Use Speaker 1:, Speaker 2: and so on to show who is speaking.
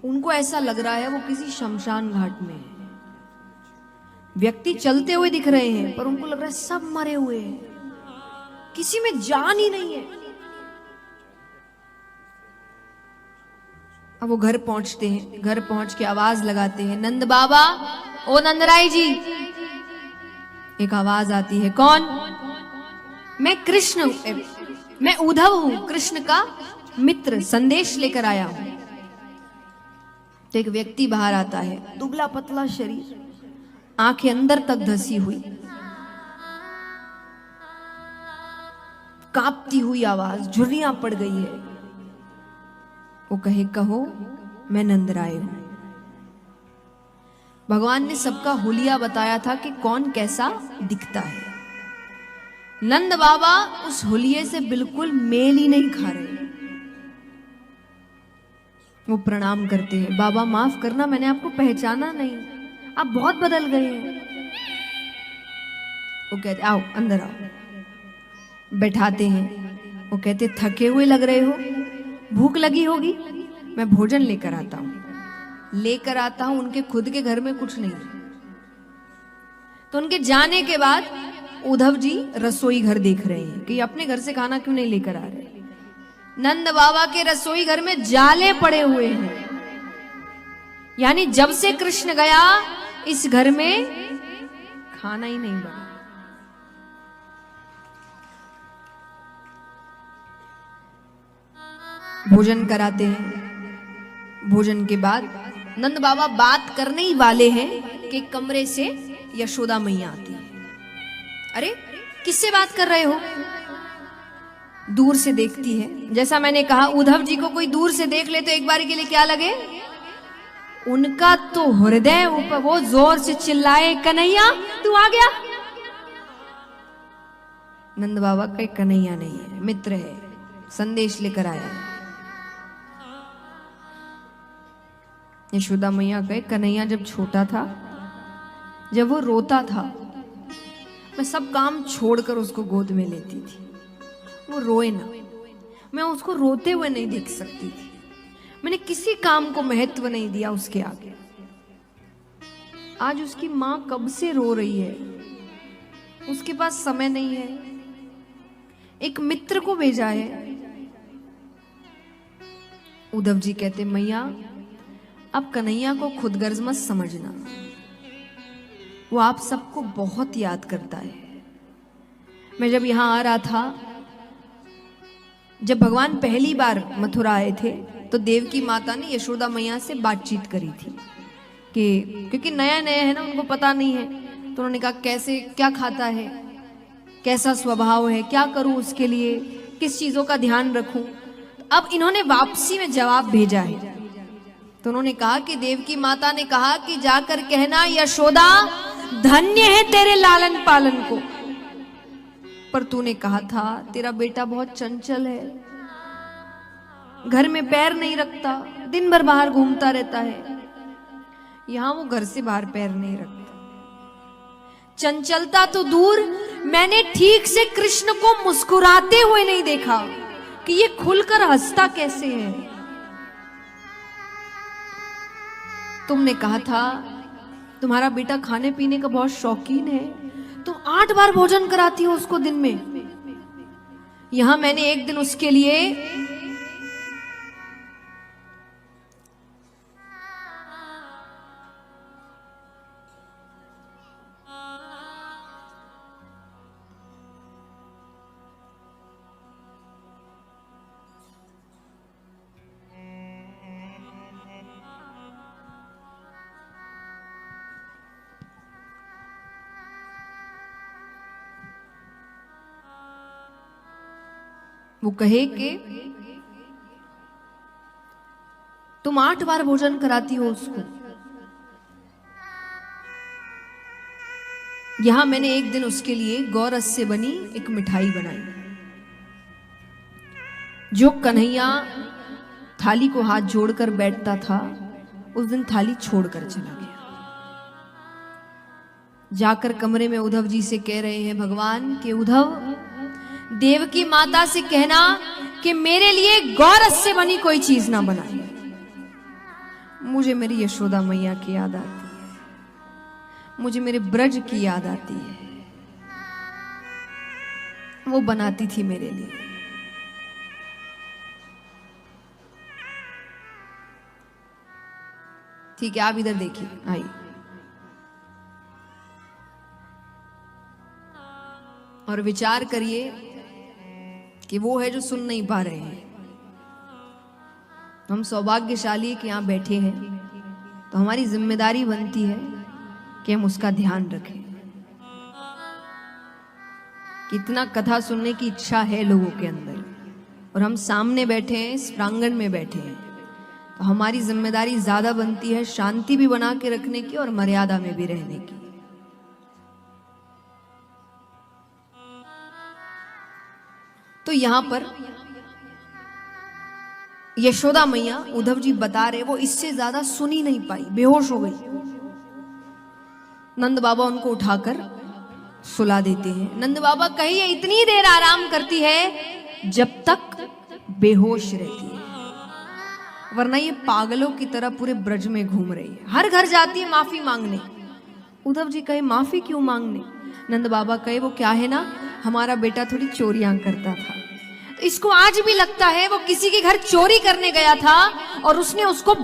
Speaker 1: उनको ऐसा लग रहा है वो किसी शमशान घाट में है। व्यक्ति चलते हुए दिख रहे हैं पर उनको लग रहा है सब मरे हुए हैं, किसी में जान ही नहीं है। अब वो घर पहुंचते हैं, घर पहुंच के आवाज लगाते हैं, नंद बाबा, ओ नंदराय जी। एक आवाज आती है, कौन? मैं कृष्ण, मैं उद्धव हूं, कृष्ण का मित्र, संदेश लेकर आया हूं। तो एक व्यक्ति बाहर आता है, दुबला पतला शरीर, आंखें अंदर तक धसी हुई, कांपती हुई आवाज, झुर्रियां पड़ गई है। वो कहे, कहो मैं नंदराय हूं। भगवान ने सबका हुलिया बताया था कि कौन कैसा दिखता है। नंद बाबा उस हुलिये से बिल्कुल मेल ही नहीं खा रहे। वो प्रणाम करते हैं, बाबा माफ करना, मैंने आपको पहचाना नहीं, आप बहुत बदल गए हैं। वो कहते, आओ अंदर आओ। बैठाते हैं। वो कहते, थके हुए लग रहे हो, भूख लगी होगी, मैं भोजन लेकर आता हूं। लेकर आता हूं, उनके खुद के घर में कुछ नहीं। तो उनके जाने के बाद उद्धव जी रसोई घर देख रहे हैं कि अपने घर से खाना क्यों नहीं लेकर आ रहे। नंद बाबा के रसोई घर में जाले पड़े हुए हैं, यानी जब से कृष्ण गया इस घर में खाना ही नहीं बना। भोजन कराते हैं। भोजन के बाद नंद बाबा बात करने ही वाले हैं कि कमरे से यशोदा मैया आती है। अरे किससे बात कर रहे हो? दूर से देखती है। जैसा मैंने कहा, उद्धव जी को कोई दूर से देख ले तो एक बार के लिए क्या लगे, उनका तो हृदय ऊपर, वो जोर से चिल्लाए, कन्हैया तू आ गया। नंद बाबा का कन्हैया नहीं है, मित्र है, संदेश लेकर आया है। यशोदा मैया कहे, कन्हैया जब छोटा था, जब वो रोता था, मैं सब काम छोड़कर उसको गोद में लेती थी। वो रोए ना, मैं उसको रोते हुए नहीं देख सकती थी। मैंने किसी काम को महत्व नहीं दिया उसके आगे। आज उसकी मां कब से रो रही है, उसके पास समय नहीं है, एक मित्र को भेजा है। उद्धव जी कहते, मैया अब कन्हैया को खुदगर्ज मत समझना, वो आप सबको बहुत याद करता है। मैं जब यहां आ रहा था, जब भगवान पहली बार मथुरा आए थे, तो देवकी माता ने यशोदा मैया से बातचीत करी थी कि क्योंकि नया नया है ना, उनको पता नहीं है, तो उन्होंने कहा कैसे, क्या खाता है, कैसा स्वभाव है, क्या करूं उसके लिए, किस चीजों का ध्यान रखूं। अब इन्होंने वापसी में जवाब भेजा है। तो उन्होंने कहा कि देवकी माता ने कहा कि जाकर कहना, यशोदा धन्य है तेरे लालन पालन को, पर तूने कहा था तेरा बेटा बहुत चंचल है, घर में पैर नहीं रखता, दिन भर बाहर घूमता रहता है। यहां वो घर से बाहर पैर नहीं रखता। चंचलता तो दूर, मैंने ठीक से कृष्ण को मुस्कुराते हुए नहीं देखा कि ये खुलकर हंसता कैसे है। तुमने कहा था तुम्हारा बेटा खाने पीने का बहुत शौकीन है, तुम 8 बार भोजन कराती हो उसको दिन में। यहां मैंने एक दिन उसके लिए वो कहे कि तुम 8 बार भोजन कराती हो उसको। यहां मैंने एक दिन उसके लिए गौरस से बनी एक मिठाई बनाई। जो कन्हैया थाली को हाथ जोड़कर बैठता था, उस दिन थाली छोड़कर चला गया। जाकर कमरे में उद्धव जी से कह रहे हैं भगवान के, उद्धव देवकी माता से कहना कि मेरे लिए गौरस से बनी कोई चीज ना बनाए। मुझे मेरी यशोदा मैया की याद आती है, मुझे मेरे ब्रज की याद आती है। वो बनाती थी मेरे लिए। ठीक है, आप इधर देखिए, आइए। और विचार करिए कि वो है जो सुन नहीं पा रहे हैं। हम सौभाग्यशाली कि यहां बैठे हैं, तो हमारी जिम्मेदारी बनती है कि हम उसका ध्यान रखें। कितना कथा सुनने की इच्छा है लोगों के अंदर, और हम सामने बैठे हैं, इस प्रांगण में बैठे हैं, तो हमारी जिम्मेदारी ज्यादा बनती है शांति भी बना के रखने की और मर्यादा में भी रहने की। तो यहां पर यशोदा मैया, उद्धव जी बता रहे, वो इससे ज्यादा सुन ही नहीं पाई, बेहोश हो गई। नंद बाबा उनको उठाकर सुला देते हैं। नंद बाबा कहिए इतनी देर आराम करती है जब तक बेहोश रहती है, वरना ये पागलों की तरह पूरे ब्रज में घूम रही है, हर घर जाती है माफी मांगने। उद्धव जी कहे माफी क्यों मांगने? नंद बाबा कहे वो क्या है ना, हमारा बेटा थोड़ी चोरियां करता था, तो इसको आज भी लगता है वो किसी के घर चोरी करने गया था और उसने उसको